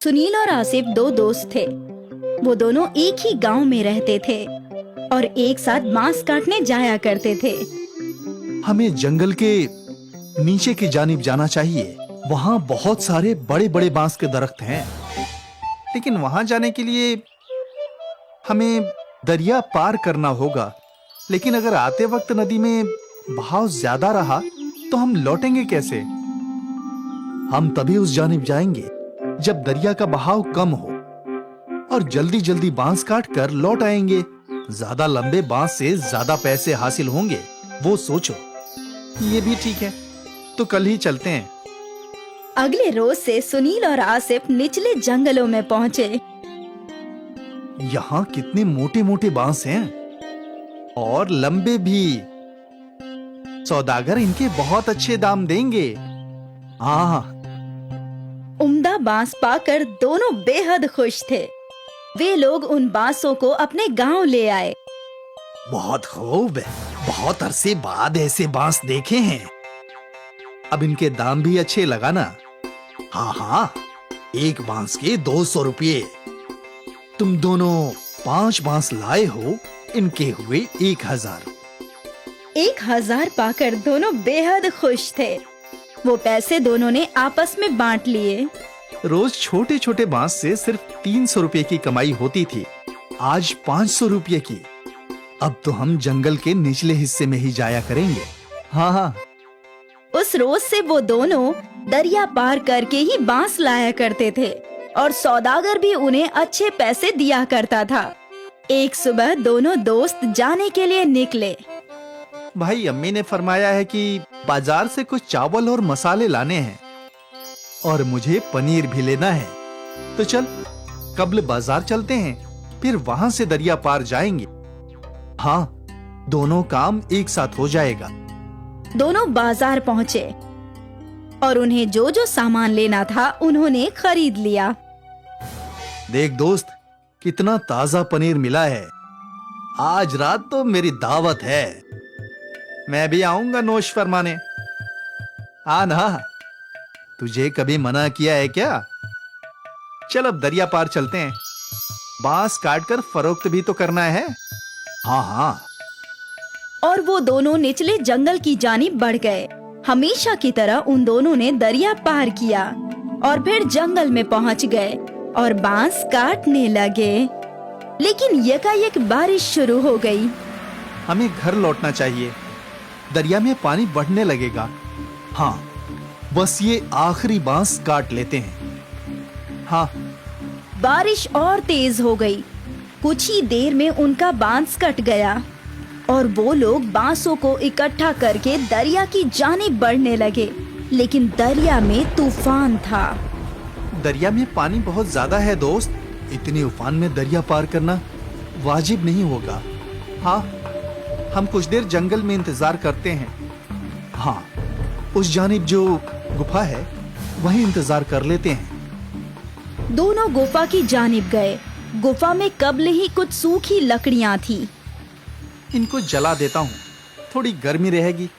सुनील और आसिफ दो दोस्त थे। वो दोनों एक ही गांव में रहते थे और एक साथ बांस काटने जाया करते थे। हमें जंगल के नीचे की जानिब जाना चाहिए। वहाँ बहुत सारे बड़े बड़े बांस के दरख्त हैं, लेकिन वहाँ जाने के लिए हमें दरिया पार करना होगा। लेकिन अगर आते वक्त नदी में बहाव ज्यादा रहा तो हम लौटेंगे कैसे? हम तभी उस जानिब जाएंगे जब दरिया का बहाव कम हो और जल्दी जल्दी बांस काट कर लौट आएंगे। ज्यादा लंबे बांस से ज्यादा पैसे हासिल होंगे, वो सोचो। ये भी ठीक है, तो कल ही चलते हैं। अगले रोज से सुनील और आसिफ निचले जंगलों में पहुँचे। यहाँ कितने मोटे मोटे बांस हैं और लंबे भी। सौदागर इनके बहुत अच्छे दाम देंगे। हाँ, उम्दा बांस पाकर दोनों बेहद खुश थे। वे लोग उन बांसों को अपने गांव ले आए। बहुत खूब, बहुत अरसे बाद ऐसे बांस देखे हैं। अब इनके दाम भी अच्छे लगाना। हाँ हाँ, एक बांस के 200 रुपये। तुम दोनों 5 बांस लाए हो, इनके हुए 1000। 1000 पाकर दोनों बेहद खुश थे। वो पैसे दोनों ने आपस में बांट लिए। रोज छोटे छोटे बांस से सिर्फ 300 रुपये की कमाई होती थी, आज 500 रुपये की। अब तो हम जंगल के निचले हिस्से में ही जाया करेंगे। हाँ हाँ। उस रोज से वो दोनों दरिया पार करके ही बांस लाया करते थे और सौदागर भी उन्हें अच्छे पैसे दिया करता था। एक सुबह दोनों दोस्त जाने के लिए निकले। भाई, अम्मी ने फरमाया है कि बाजार से कुछ चावल और मसाले लाने हैं और मुझे पनीर भी लेना है। तो चल कब्ल बाजार चलते हैं, फिर वहाँ से दरिया पार जाएंगे। हाँ, दोनों काम एक साथ हो जाएगा। दोनों बाजार पहुँचे और उन्हें जो जो सामान लेना था उन्होंने खरीद लिया। देख दोस्त, कितना ताजा पनीर मिला है। आज रात तो मेरी दावत है। मैं भी आऊंगा नोश फरमाने। हाँ ना, तुझे कभी मना किया है क्या? चल अब दरिया पार चलते हैं। बांस काटकर फरोख्त भी तो करना है। हाँ हाँ। और वो दोनों निचले जंगल की जानिब बढ़ गए। हमेशा की तरह उन दोनों ने दरिया पार किया और फिर जंगल में पहुंच गए और बांस काटने लगे। लेकिन यकायक बारिश शुरू हो गई। हमें घर लौटना चाहिए, दरिया में पानी बढ़ने लगेगा। हाँ, बस ये आखिरी बांस काट लेते हैं। हाँ। बारिश और तेज हो गई। कुछ ही देर में उनका बांस कट गया और वो लोग बांसों को इकट्ठा करके दरिया की जानिब बढ़ने लगे। लेकिन दरिया में तूफान था। दरिया में पानी बहुत ज्यादा है दोस्त। इतने उफान में दरिया पार करना वाजिब नहीं होगा। हाँ, हम कुछ देर जंगल में इंतजार करते हैं। हाँ, उस जानिब जो गुफा है वहीं इंतजार कर लेते हैं। दोनों गुफा की जानिब गए। गुफा में कब्ल ही कुछ सूखी लकड़ियां थी। इनको जला देता हूँ, थोड़ी गर्मी रहेगी।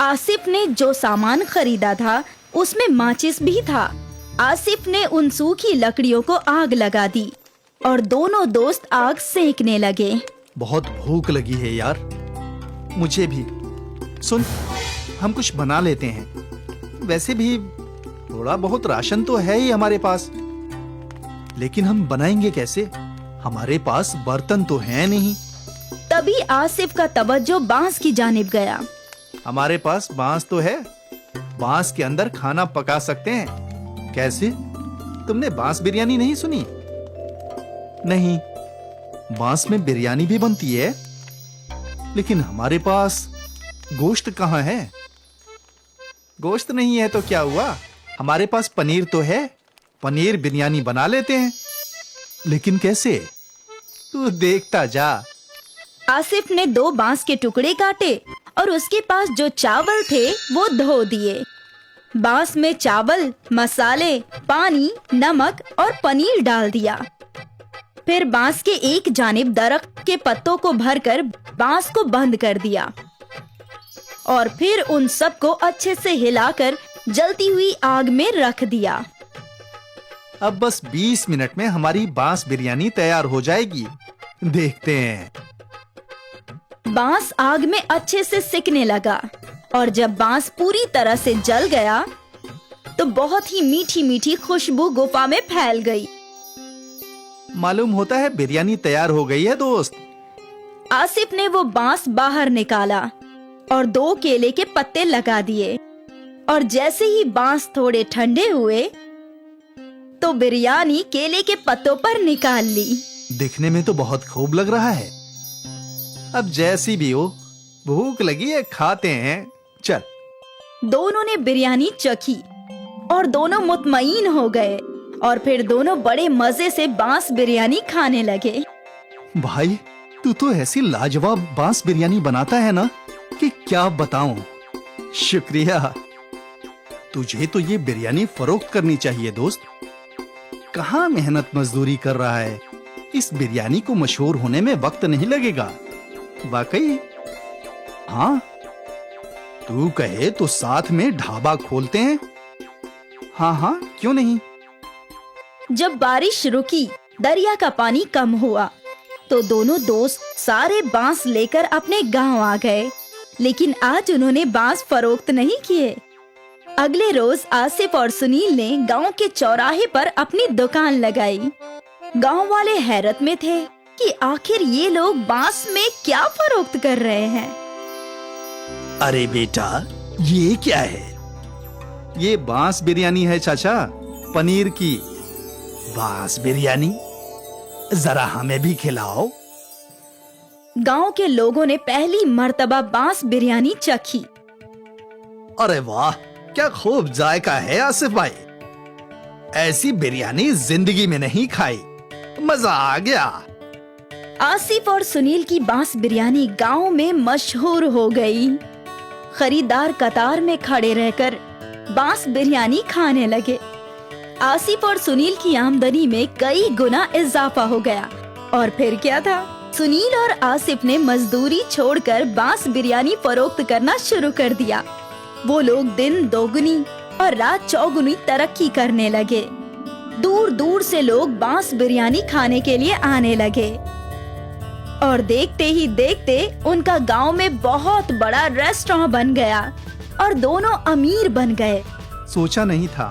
आसिफ ने जो सामान खरीदा था उसमें माचिस भी था। आसिफ ने उन सूखी लकड़ियों को आग लगा दी और दोनों दोस्त आग सेंकने लगे। बहुत भूख लगी है यार, मुझे भी। सुन, हम कुछ बना लेते हैं। वैसे भी थोड़ा बहुत राशन तो है ही हमारे पास, लेकिन हम बनाएंगे कैसे? हमारे पास बर्तन तो है नहीं। तभी आसिफ का तवज्जो बांस की जानिब गया। हमारे पास बांस तो है, बांस के अंदर खाना पका सकते हैं। कैसे? तुमने बांस बिरयानी नहीं सुनी? नहीं, बांस में बिरयानी भी बनती है, लेकिन हमारे पास गोश्त कहाँ है? गोश्त नहीं है तो क्या हुआ, हमारे पास पनीर तो है। पनीर बिरयानी बना लेते हैं। लेकिन कैसे? तू देखता जा। आसिफ ने 2 बांस के टुकड़े काटे और उसके पास जो चावल थे वो धो दिए। बांस में चावल, मसाले, पानी, नमक और पनीर डाल दिया। फिर बांस के एक जानिब दरख्त के पत्तों को भरकर बांस को बंद कर दिया और फिर उन सबको अच्छे से हिलाकर जलती हुई आग में रख दिया। अब बस 20 मिनट में हमारी बांस बिरयानी तैयार हो जाएगी। देखते हैं। बांस आग में अच्छे से सिकने लगा और जब बांस पूरी तरह से जल गया तो बहुत ही मीठी मीठी खुशबू गुफा में फैल गई। मालूम होता है बिरयानी तैयार हो गई है दोस्त। आसिफ ने वो बांस बाहर निकाला और 2 केले के पत्ते लगा दिए और जैसे ही बांस थोड़े ठंडे हुए तो बिरयानी केले के पत्तों पर निकाल ली। दिखने में तो बहुत खूब लग रहा है। अब जैसी भी हो, भूख लगी है, खाते हैं। चल। दोनों ने बिरयानी चखी और दोनों मुतमईन हो गए और फिर दोनों बड़े मजे से बांस बिरयानी खाने लगे। भाई, तू तो ऐसी लाजवाब बांस बिरयानी बनाता है ना कि क्या बताऊं। शुक्रिया। तुझे तो ये बिरयानी फरोख्त करनी चाहिए दोस्त। कहाँ मेहनत मजदूरी कर रहा है। इस बिरयानी को मशहूर होने में वक्त नहीं लगेगा। वाकई। हाँ, तू कहे तो साथ में ढाबा खोलते हैं। हाँ हाँ, क्यों नहीं। जब बारिश रुकी, दरिया का पानी कम हुआ तो दोनों दोस्त सारे बांस लेकर अपने गांव आ गए। लेकिन आज उन्होंने बांस फरोख्त नहीं किए। अगले रोज आसिफ और सुनील ने गांव के चौराहे पर अपनी दुकान लगाई। गांव वाले हैरत में थे कि आखिर ये लोग बांस में क्या फरोख्त कर रहे हैं। अरे बेटा, ये क्या है? ये बांस बिरयानी है चाचा, पनीर की। बांस बिरयानी? जरा हमें भी खिलाओ। गांव के लोगों ने पहली मर्तबा बांस बिरयानी चखी। अरे वाह, क्या खूब जायका है आसिफ भाई। ऐसी बिरयानी जिंदगी में नहीं खाई। मजा आ गया। आसिफ और सुनील की बांस बिरयानी गांव में मशहूर हो गई। खरीदार कतार में खड़े रहकर बांस बिरयानी खाने लगे। आसिफ और सुनील की आमदनी में कई गुना इजाफा हो गया। और फिर क्या था, सुनील और आसिफ ने मजदूरी छोड़कर बांस बिरयानी फरोख्त करना शुरू कर दिया। वो लोग दिन दोगुनी और रात चौगुनी तरक्की करने लगे। दूर दूर से लोग बांस बिरयानी खाने के लिए आने लगे और देखते ही देखते उनका गांव में बहुत बड़ा रेस्टोरेंट बन गया और दोनों अमीर बन गए। सोचा नहीं था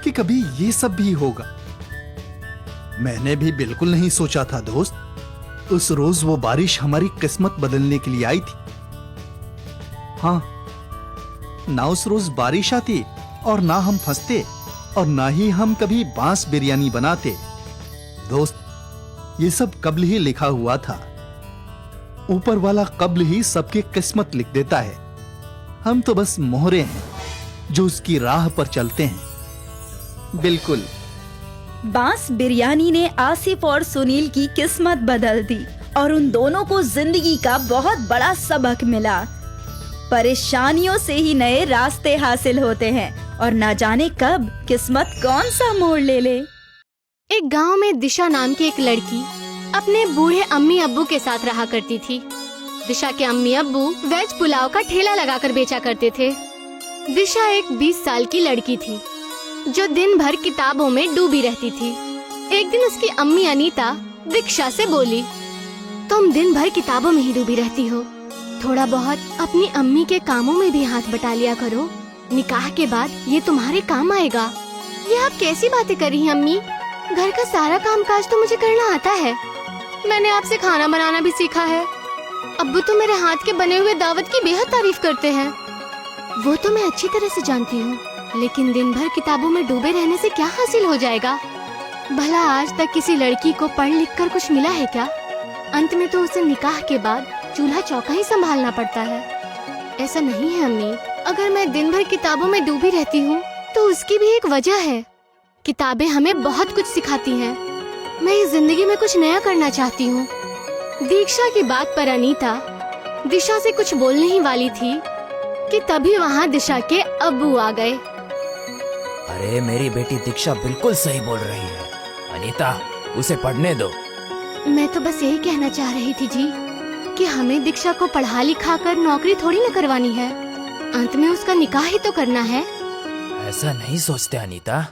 कि कभी ये सब भी होगा। मैंने भी बिल्कुल नहीं सोचा था दोस्त। उस रोज वो बारिश हमारी किस्मत बदलने के लिए आई थी। हाँ, ना उस रोज बारिश आती और ना हम फंसते और ना ही हम कभी बांस बिरयानी बनाते। दोस्त, ये सब कब्ल ही लिखा हुआ था। ऊपर वाला कब्ल ही सबकी किस्मत लिख देता है। हम तो बस मोहरे हैं जो उसकी राह पर चलते हैं। बिल्कुल। बांस बिरयानी ने आसिफ और सुनील की किस्मत बदल दी और उन दोनों को जिंदगी का बहुत बड़ा सबक मिला। परेशानियों से ही नए रास्ते हासिल होते हैं और ना जाने कब किस्मत कौन सा मोड़ ले ले। एक गांव में दिशा नाम की एक लड़की अपने बूढ़े अम्मी अब्बू के साथ रहा करती थी। दिशा के अम्मी अब्बू वेज पुलाव का ठेला लगाकर बेचा करते थे। दिशा एक 20 साल की लड़की थी जो दिन भर किताबों में डूबी रहती थी। एक दिन उसकी अम्मी अनीता दीक्षा से बोली, तुम दिन भर किताबों में ही डूबी रहती हो, थोड़ा बहुत अपनी अम्मी के कामों में भी हाथ बटा लिया करो। निकाह के बाद ये तुम्हारे काम आएगा। ये आप कैसी बातें कर रही हैं अम्मी? घर का सारा कामकाज तो मुझे करना आता है। मैंने आपसे खाना बनाना भी सीखा है। अब्बू तो मेरे हाथ के बने हुए दावत की बेहद तारीफ करते हैं। वो तो मैं अच्छी तरह से जानती हूँ, लेकिन दिन भर किताबों में डूबे रहने से क्या हासिल हो जाएगा? भला आज तक किसी लड़की को पढ़ लिख कर कुछ मिला है क्या? अंत में तो उसे निकाह के बाद चूल्हा चौका ही संभालना पड़ता है। ऐसा नहीं है अम्मी, अगर मैं दिन भर किताबों में डूबी रहती हूँ तो उसकी भी एक वजह है। किताबें हमें बहुत कुछ सिखाती हैं। मैं इस जिंदगी में कुछ नया करना चाहती हूँ। दीक्षा की बात पर अनीता दिशा से कुछ बोलने ही वाली थी कि तभी वहाँ दिशा के अब्बू आ गए। अरे मेरी बेटी दीक्षा बिल्कुल सही बोल रही है। अनीता, उसे पढ़ने दो। मैं तो बस यही कहना चाह रही थी जी कि हमें दीक्षा को पढ़ा लिखा कर नौकरी थोड़ी न करवानी है। अंत में उसका निकाह ही तो करना है। ऐसा नहीं सोचते अनीता।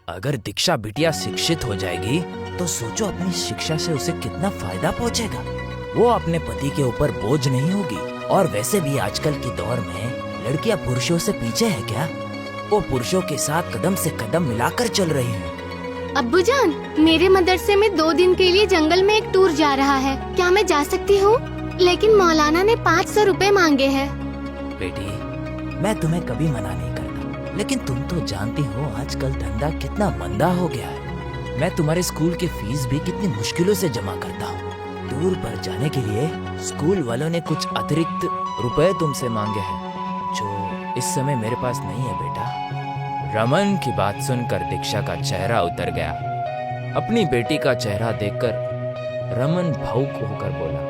अगर दीक्षा बिटिया शिक्षित हो जाएगी तो सोचो अपनी शिक्षा से उसे कितना फायदा पहुंचेगा। वो अपने पति के ऊपर बोझ नहीं होगी। और वैसे भी आजकल के दौर में लड़कियां पुरुषों से पीछे है क्या? वो पुरुषों के साथ कदम से कदम मिलाकर चल रही हैं। अब्बूजान, मेरे मदरसे में 2 दिन के लिए जंगल में एक टूर जा रहा है, क्या मैं जा सकती हूँ? लेकिन मौलाना ने 500 रुपए मांगे हैं। बेटी, मैं तुम्हें कभी मना नहीं करता, लेकिन तुम तो जानती हो आजकल धंधा कितना मंदा हो गया है। मैं तुम्हारे स्कूल की फीस भी कितनी मुश्किलों से जमा करता हूँ। टूर पर जाने के लिए स्कूल वालों ने कुछ अतिरिक्त रुपए तुमसे मांगे हैं, जो इस समय मेरे पास नहीं है बेटा। रमन की बात सुनकर दीक्षा का चेहरा उतर गया। अपनी बेटी का चेहरा देखकर रमन भावुक होकर बोला,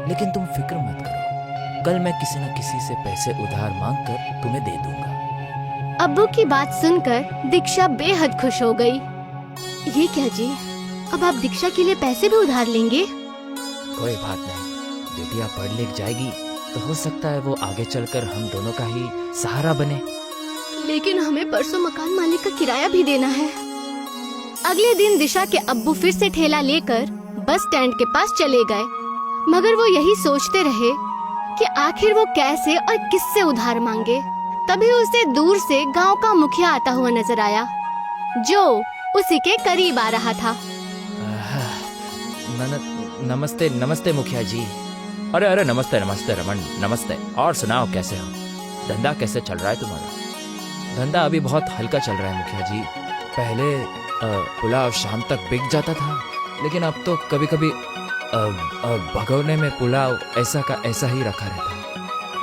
लेकिन तुम फिक्र मत करो, कल मैं किसी न किसी से पैसे उधार मांगकर तुम्हें दे दूंगा। अब्बू की बात सुनकर दीक्षा बेहद खुश हो गई। ये क्या जी, अब आप दीक्षा के लिए पैसे भी उधार लेंगे? कोई बात नहीं, बेटिया पढ़ लिख जाएगी तो हो सकता है वो आगे चलकर हम दोनों का ही सहारा बने। लेकिन हमें परसों मकान मालिक का किराया भी देना है। अगले दिन दिशा के अब्बू फिर से ठेला लेकर बस स्टैंड के पास चले गए, मगर वो यही सोचते रहे कि आखिर वो कैसे और किससे उधार मांगे। तभी उसे दूर से गांव का मुखिया आता हुआ नजर आया, जो उसी के करीब आ रहा था। नमस्ते नमस्ते मुखिया जी। अरे अरे नमस्ते नमस्ते रमन, नमस्ते। और सुनाओ, कैसे हो? धंधा कैसे चल रहा है तुम्हारा? धंधा अभी बहुत हल्का चल रहा है मुखिया जी। पहले पुलाव शाम तक बिक जाता था, लेकिन अब तो कभी कभी भगोने में पुलाव ऐसा का ऐसा ही रखा रहता है।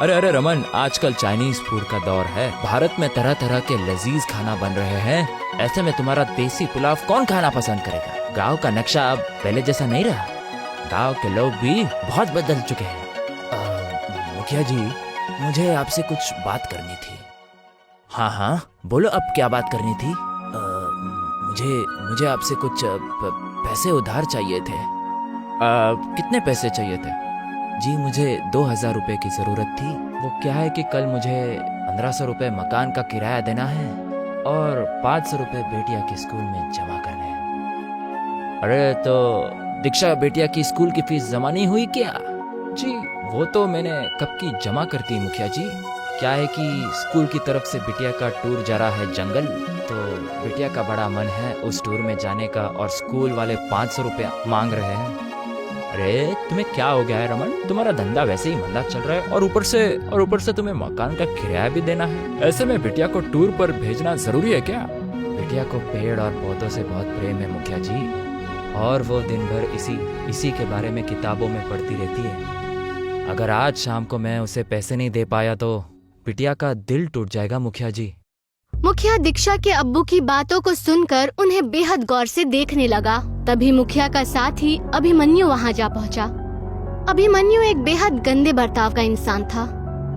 अरे अरे रमन, आजकल चाइनीज फूड का दौर है। भारत में तरह तरह के लजीज खाना बन रहे हैं। ऐसे में तुम्हारा देसी पुलाव कौन खाना पसंद करेगा? गांव का नक्शा अब पहले जैसा नहीं रहा। गांव के लोग भी बहुत बदल चुके हैं। मुखिया जी, मुझे आपसे कुछ बात करनी थी। हाँ हाँ बोलो, अब क्या बात करनी थी? मुझे आपसे कुछ पैसे उधार चाहिए थे। कितने पैसे चाहिए थे? जी मुझे 2000 रुपए की जरूरत थी। वो क्या है कि कल मुझे 1500 रुपए मकान का किराया देना है और 500 रुपए बेटिया के स्कूल में जमा करने हैं। अरे तो दीक्षा बेटिया की स्कूल की फीस जमा नहीं हुई क्या? जी वो तो मैंने कब की जमा कर दी मुखिया जी। क्या है कि स्कूल की तरफ से बिटिया का टूर जा रहा है जंगल, तो बिटिया का बड़ा मन है उस टूर में जाने का, और स्कूल वाले 500 रुपया मांग रहे हैं। अरे तुम्हें क्या हो गया है रमन? तुम्हारा धंधा वैसे ही मंदा चल रहा है और ऊपर से तुम्हें मकान का किराया भी देना है। ऐसे में बिटिया को टूर पर भेजना जरूरी है क्या? बिटिया को पेड़ और पौधों से बहुत प्रेम है मुखिया जी, और वो दिन भर इसी के बारे में किताबों में पढ़ती रहती है। अगर आज शाम को मैं उसे पैसे नहीं दे पाया तो बिटिया का दिल टूट जाएगा मुखिया जी। मुखिया दीक्षा के अब्बू की बातों को सुनकर उन्हें बेहद गौर से देखने लगा। तभी मुखिया का साथी अभिमन्यु वहां जा पहुंचा। अभिमन्यु एक बेहद गंदे बर्ताव का इंसान था,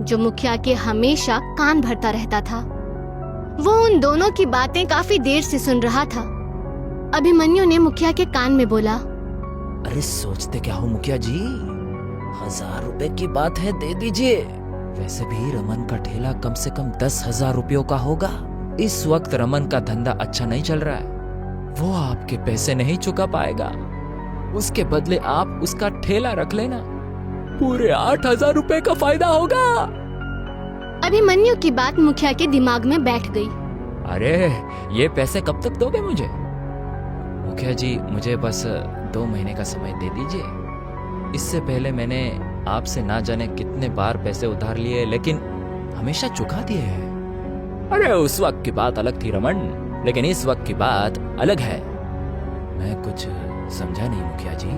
जो मुखिया के हमेशा कान भरता रहता था। वो उन दोनों की बातें काफी देर से सुन रहा था। अभिमन्यु ने मुखिया के कान में बोला, अरे सोचते क्या हो मुखिया जी, 1000 रुपए की बात है, दे दीजिए। वैसे भी रमन का ठेला कम से कम 10,000 रुपयों का होगा। इस वक्त रमन का धंधा अच्छा नहीं चल रहा है, वो आपके पैसे नहीं चुका पाएगा। उसके बदले आप उसका ठेला रख लेना, पूरे 8,000 रुपए का फायदा होगा। अभिमन्यु की बात मुखिया के दिमाग में बैठ गई। अरे ये पैसे कब तक दोगे मुझे? मुखिया जी मुझे बस 2 महीने का समय दे दीजिए। इससे पहले मैंने आपसे ना जाने कितने बार पैसे उधार लिए, लेकिन हमेशा चुका दिए हैं। अरे उस वक्त की बात अलग थी रमन, लेकिन इस वक्त की बात अलग है। मैं कुछ समझा नहीं मुखिया जी।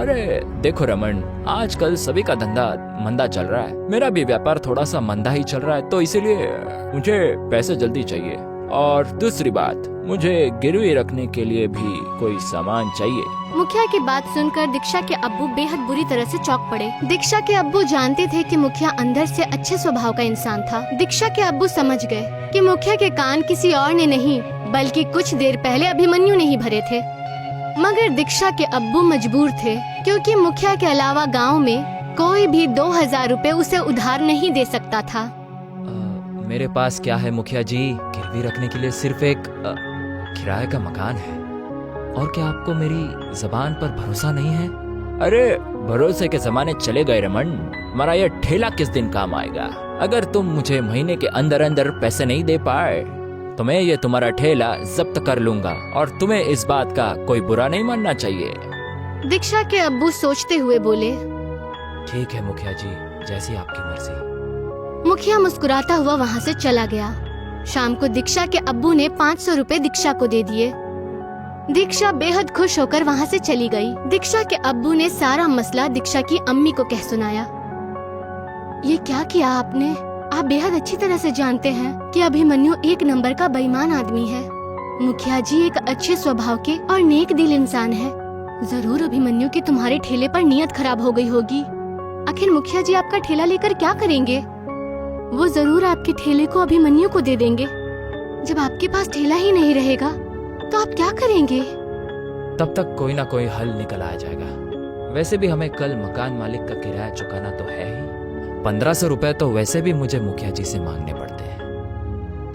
अरे देखो रमन, आजकल सभी का धंधा मंदा चल रहा है, मेरा भी व्यापार थोड़ा सा मंदा ही चल रहा है, तो इसीलिए मुझे पैसे जल्दी चाहिए। और दूसरी बात, मुझे गिरवी रखने के लिए भी कोई सामान चाहिए। मुखिया की बात सुनकर दीक्षा के अब्बू बेहद बुरी तरह से चौंक पड़े। दीक्षा के अब्बू जानते थे कि मुखिया अंदर से अच्छे स्वभाव का इंसान था। दीक्षा के अब्बू समझ गए कि मुखिया के कान किसी और ने नहीं, बल्कि कुछ देर पहले अभिमन्यु ने ही भरे थे। मगर दीक्षा के अब्बू मजबूर थे, क्योंकि मुखिया के अलावा गाँव में कोई भी 2000 रुपए उसे उधार नहीं दे सकता था। मेरे पास क्या है मुखिया जी, गिरवी रखने के लिए सिर्फ एक किराए का मकान है। और क्या आपको मेरी जबान पर भरोसा नहीं है? अरे भरोसे के जमाने चले गए रमन। हमारा ये ठेला किस दिन काम आएगा? अगर तुम मुझे महीने के अंदर अंदर पैसे नहीं दे पाए तो मैं ये तुम्हारा ठेला जब्त कर लूंगा, और तुम्हें इस बात का कोई बुरा नहीं मानना चाहिए। दीक्षा के अब्बू सोचते हुए बोले, ठीक है मुखिया जी, जैसी आपकी मर्जी। मुखिया मुस्कुराता हुआ वहाँ से चला गया। शाम को दीक्षा के अब्बू ने 500 रुपए दीक्षा को दे दिए। दीक्षा बेहद खुश होकर वहाँ से चली गई। दीक्षा के अब्बू ने सारा मसला दीक्षा की अम्मी को कह सुनाया। ये क्या किया आपने? आप बेहद अच्छी तरह से जानते हैं कि अभिमन्यु एक नंबर का बेईमान आदमी है। मुखिया जी एक अच्छे स्वभाव के और नेक दिल इंसान है। जरूर अभिमन्यु की तुम्हारे ठेले पर नियत खराब हो गई होगी। आखिर मुखिया जी आपका ठेला लेकर क्या करेंगे? वो जरूर आपके ठेले को अभिमन्यु को दे देंगे। जब आपके पास ठेला ही नहीं रहेगा तो आप क्या करेंगे? तब तक कोई ना कोई हल निकल आ जाएगा। वैसे भी हमें कल मकान मालिक का किराया चुकाना तो है ही। 1500 रुपए तो वैसे भी मुझे मुखिया जी से मांगने पड़ते हैं।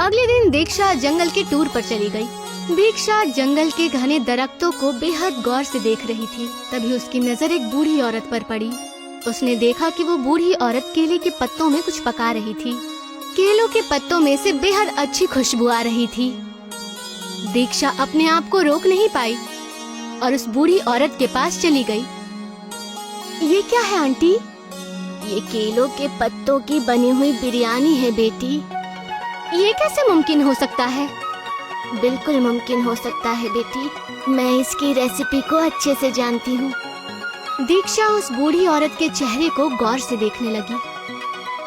अगले दिन दीक्षा जंगल के टूर पर चली गई। दीक्षा जंगल के घने दरख्तों को बेहद गौर से देख रही थी। तभी उसकी नजर एक बूढ़ी औरत पर पड़ी। उसने देखा कि वो बूढ़ी औरत केले के पत्तों में कुछ पका रही थी। केलों के पत्तों में से बेहद अच्छी खुशबू आ रही थी। दीक्षा अपने आप को रोक नहीं पाई और उस बूढ़ी औरत के पास चली गई। ये क्या है आंटी? ये केलों के पत्तों की बनी हुई बिरयानी है बेटी। ये कैसे मुमकिन हो सकता है? बिल्कुल मुमकिन हो सकता है बेटी। मैं इसकी रेसिपी को अच्छे से जानती हूँ। दीक्षा उस बूढ़ी औरत के चेहरे को गौर से देखने लगी।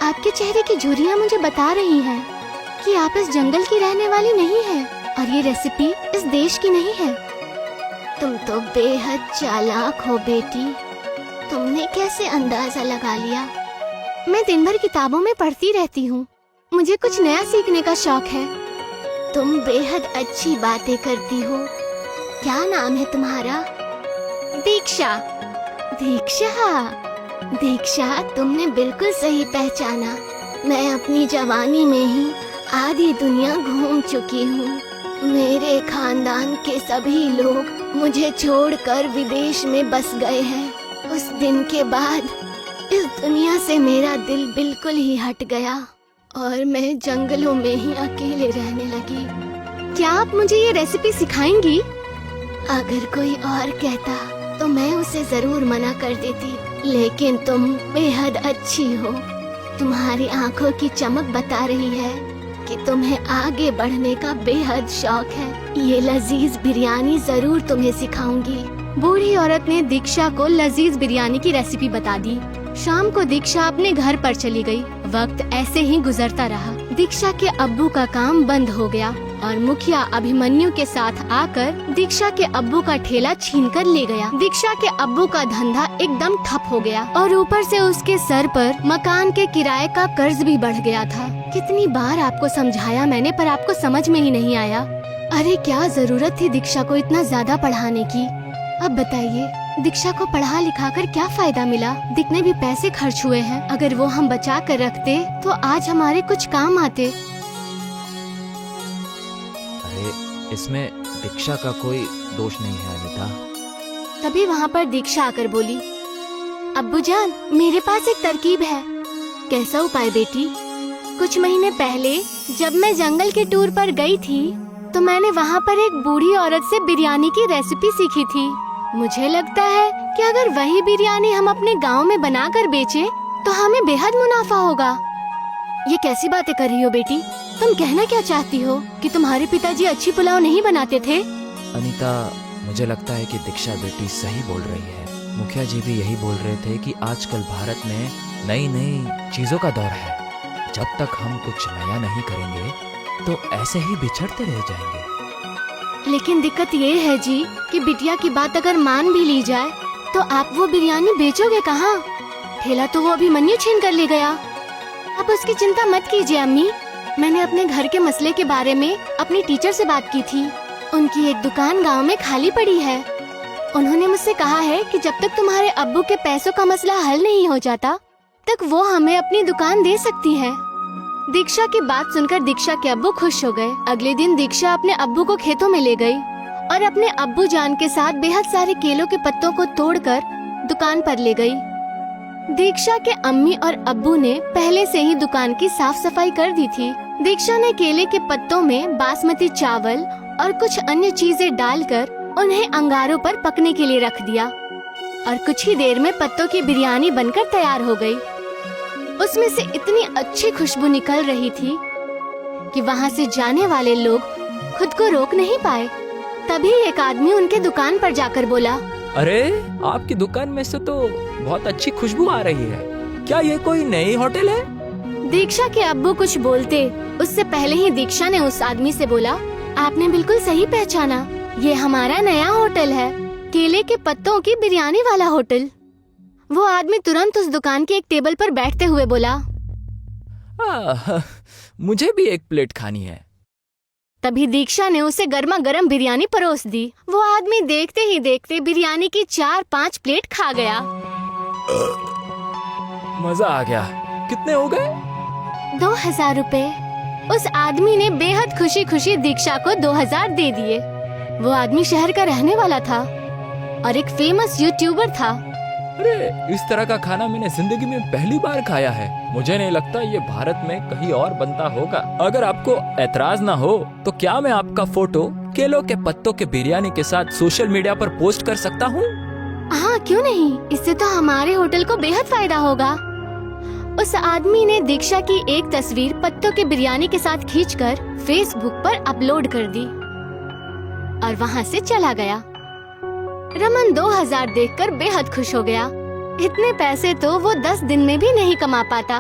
आपके चेहरे की झुर्रियाँ मुझे बता रही हैं कि आप इस जंगल की रहने वाली नहीं हैं और ये रेसिपी इस देश की नहीं है। तुम तो बेहद चालाक हो बेटी। तुमने कैसे अंदाजा लगा लिया? मैं दिन भर किताबों में पढ़ती रहती हूँ। मुझे कुछ नया सीखने का शौक है। तुम बेहद अच्छी बातें करती हो। क्या नाम है तुम्हारा? दीक्षा। दीक्षा, दीक्षा, तुमने बिल्कुल सही पहचाना। मैं अपनी जवानी में ही आधी दुनिया घूम चुकी हूँ। मेरे खानदान के सभी लोग मुझे छोड़कर विदेश में बस गए हैं। उस दिन के बाद इस दुनिया से मेरा दिल बिल्कुल ही हट गया और मैं जंगलों में ही अकेले रहने लगी। क्या आप मुझे ये रेसिपी सिखाएंगी? अगर कोई और कहता तो मैं उसे जरूर मना कर देती, लेकिन तुम बेहद अच्छी हो। तुम्हारी आंखों की चमक बता रही है कि तुम्हें आगे बढ़ने का बेहद शौक है। ये लजीज बिरयानी जरूर तुम्हें सिखाऊंगी। बूढ़ी औरत ने दीक्षा को लजीज बिरयानी की रेसिपी बता दी। शाम को दीक्षा अपने घर पर चली गई। वक्त ऐसे ही गुजरता रहा। दीक्षा के अब्बू का काम बंद हो गया और मुखिया अभिमन्यु के साथ आकर दीक्षा के अब्बू का ठेला छीनकर ले गया। दीक्षा के अब्बू का धंधा एकदम ठप हो गया और ऊपर से उसके सर पर मकान के किराए का कर्ज भी बढ़ गया था। कितनी बार आपको समझाया मैंने, पर आपको समझ में ही नहीं आया। अरे क्या जरूरत थी दीक्षा को इतना ज्यादा पढ़ाने की? अब बताइए, दीक्षा को पढ़ा लिखा कर क्या फायदा मिला? कितने भी पैसे खर्च हुए हैं। अगर वो हम बचा कर रखते तो आज हमारे कुछ काम आते। अरे इसमें दीक्षा का कोई दोष नहीं है अनीता। तभी वहाँ पर दीक्षा आकर बोली, अब्बू जान, मेरे पास एक तरकीब है। कैसा उपाय बेटी? कुछ महीने पहले जब मैं जंगल के टूर पर गई थी तो मैंने वहाँ पर एक बूढ़ी औरत से बिरयानी की रेसिपी सीखी थी। मुझे लगता है कि अगर वही बिरयानी हम अपने गांव में बनाकर बेचे तो हमें बेहद मुनाफा होगा। ये कैसी बातें कर रही हो बेटी? तुम कहना क्या चाहती हो कि तुम्हारे पिताजी अच्छी पुलाव नहीं बनाते थे? अनीता, मुझे लगता है कि दीक्षा बेटी सही बोल रही है। मुखिया जी भी यही बोल रहे थे कि आजकल भारत में नई नई चीजों का दौर है। जब तक हम कुछ नया नहीं करेंगे तो ऐसे ही बिछड़ते रह जाएंगे। लेकिन दिक्कत ये है जी कि बिटिया की बात अगर मान भी ली जाए तो आप वो बिरयानी बेचोगे कहाँ? ठेला तो वो अभिमन्यु छीन कर ले गया। आप उसकी चिंता मत कीजिए अम्मी। मैंने अपने घर के मसले के बारे में अपनी टीचर से बात की थी। उनकी एक दुकान गांव में खाली पड़ी है। उन्होंने मुझसे कहा है कि जब तक तुम्हारे अब्बू के पैसों का मसला हल नहीं हो जाता तक वो हमें अपनी दुकान दे सकती है। दीक्षा की बात सुनकर दीक्षा के अब्बू खुश हो गए। अगले दिन दीक्षा अपने अब्बू को खेतों में ले गई और अपने अब्बू जान के साथ बेहद सारे केलों के पत्तों को तोड़कर दुकान पर ले गई। दीक्षा के अम्मी और अब्बू ने पहले से ही दुकान की साफ सफाई कर दी थी। दीक्षा ने केले के पत्तों में बासमती चावल और कुछ अन्य चीजें डालकर उन्हें अंगारों पर पकने के लिए रख दिया और कुछ ही देर में पत्तों की बिरयानी बनकर तैयार हो गई। उसमें से इतनी अच्छी खुशबू निकल रही थी कि वहाँ से जाने वाले लोग खुद को रोक नहीं पाए। तभी एक आदमी उनके दुकान पर जाकर बोला, अरे आपकी दुकान में से तो बहुत अच्छी खुशबू आ रही है, क्या ये कोई नई होटल है? दीक्षा के अब्बू कुछ बोलते उससे पहले ही दीक्षा ने उस आदमी से बोला, आपने बिल्कुल सही पहचाना, ये हमारा नया होटल है, केले के पत्तों की बिरयानी वाला होटल। वो आदमी तुरंत उस दुकान के एक टेबल पर बैठते हुए बोला, मुझे भी एक प्लेट खानी है। तभी दीक्षा ने उसे गर्मा गर्म बिरयानी परोस दी। वो आदमी देखते ही देखते बिरयानी की 4-5 प्लेट खा गया। मजा आ गया। कितने हो गए? 2000 रुपए। उस आदमी ने बेहद खुशी खुशी दीक्षा को 2000 दे दिए। वो आदमी शहर का रहने वाला था और एक फेमस यूट्यूबर था। अरे इस तरह का खाना मैंने जिंदगी में पहली बार खाया है। मुझे नहीं लगता ये भारत में कहीं और बनता होगा। अगर आपको एतराज ना हो तो क्या मैं आपका फोटो केलों के पत्तों के बिरयानी के साथ सोशल मीडिया पर पोस्ट कर सकता हूँ? हाँ, क्यों नहीं। इससे तो हमारे होटल को बेहद फायदा होगा। उस आदमी ने दीक्षा की एक तस्वीर पत्तों के बिरयानी के साथ खींचकर फेसबुक पर अपलोड कर दी और वहाँ से चला गया। रमन 2000 देखकर बेहद खुश हो गया। इतने पैसे तो वो 10 दिन में भी नहीं कमा पाता।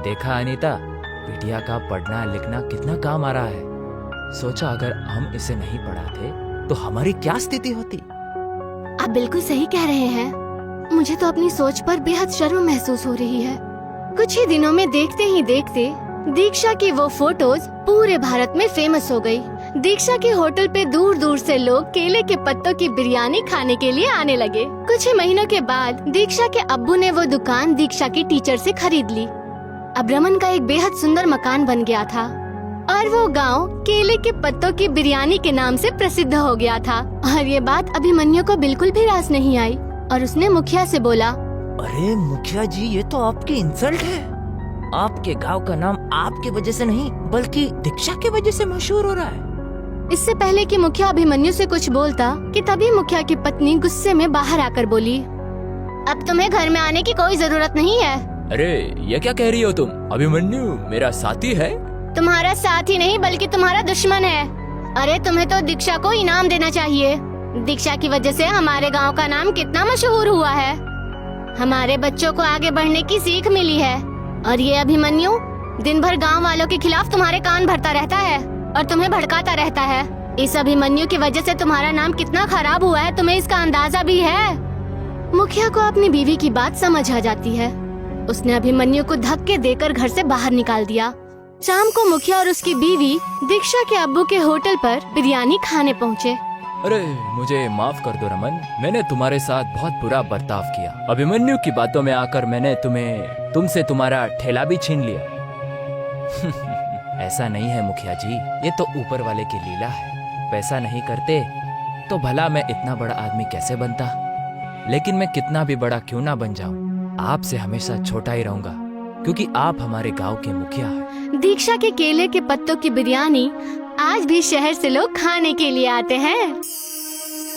देखा अनीता, बिटिया का पढ़ना लिखना कितना काम आ रहा है। सोचा अगर हम इसे नहीं पढ़ाते तो हमारी क्या स्थिति होती। आप बिल्कुल सही कह रहे हैं। मुझे तो अपनी सोच पर बेहद शर्म महसूस हो रही है। कुछ ही दिनों में देखते ही देखते दीक्षा की वो फोटोज पूरे भारत में फेमस हो गई। दीक्षा के होटल पे दूर दूर से लोग केले के पत्तों की बिरयानी खाने के लिए आने लगे। कुछ ही महीनों के बाद दीक्षा के अब्बू ने वो दुकान दीक्षा की टीचर से खरीद ली। अब रमन का एक बेहद सुंदर मकान बन गया था और वो गांव केले के पत्तों की बिरयानी के नाम से प्रसिद्ध हो गया था। और ये बात अभिमन्यु को बिल्कुल भी रास नहीं आई और उसने मुखिया से बोला, अरे मुखिया जी, ये तो आपकी इंसल्ट है। आपके गांव का नाम आपके वजह से नहीं बल्कि दीक्षा की वजह से मशहूर हो रहा है। इससे पहले कि मुखिया अभिमन्यु से कुछ बोलता कि तभी मुखिया की पत्नी गुस्से में बाहर आकर बोली, अब तुम्हें घर में आने की कोई जरूरत नहीं है। अरे ये क्या कह रही हो तुम? अभिमन्यु मेरा साथी है। तुम्हारा साथी नहीं बल्कि तुम्हारा दुश्मन है। अरे तुम्हें तो दीक्षा को इनाम देना चाहिए। दीक्षा की वजह से हमारे गांव का नाम कितना मशहूर हुआ है। हमारे बच्चों को आगे बढ़ने की सीख मिली है और ये अभिमन्यु दिन भर गांव वालों के खिलाफ तुम्हारे कान भरता रहता है और तुम्हें भड़काता रहता है। इस अभिमन्यु की वजह से तुम्हारा नाम कितना खराब हुआ है, तुम्हें इसका अंदाजा भी है। मुखिया को अपनी बीवी की बात समझ आ जाती है। उसने अभिमन्यु को धक्के देकर घर से बाहर निकाल दिया। शाम को मुखिया और उसकी बीवी दीक्षा के अब्बू के होटल पर बिरयानी खाने पहुँचे। अरे मुझे माफ कर दो रमन, मैंने तुम्हारे साथ बहुत बुरा बर्ताव किया। अभिमन्यु की बातों में आकर मैंने तुमसे तुम्हारा ठेला भी छीन लिया। ऐसा नहीं है मुखिया जी, ये तो ऊपर वाले की लीला है। पैसा नहीं करते तो भला मैं इतना बड़ा आदमी कैसे बनता। लेकिन मैं कितना भी बड़ा क्यों ना बन जाऊं, आपसे हमेशा छोटा ही रहूंगा क्योंकि आप हमारे गांव के मुखिया हैं। दीक्षा के केले के पत्तों की बिरयानी आज भी शहर से लोग खाने के लिए आते हैं।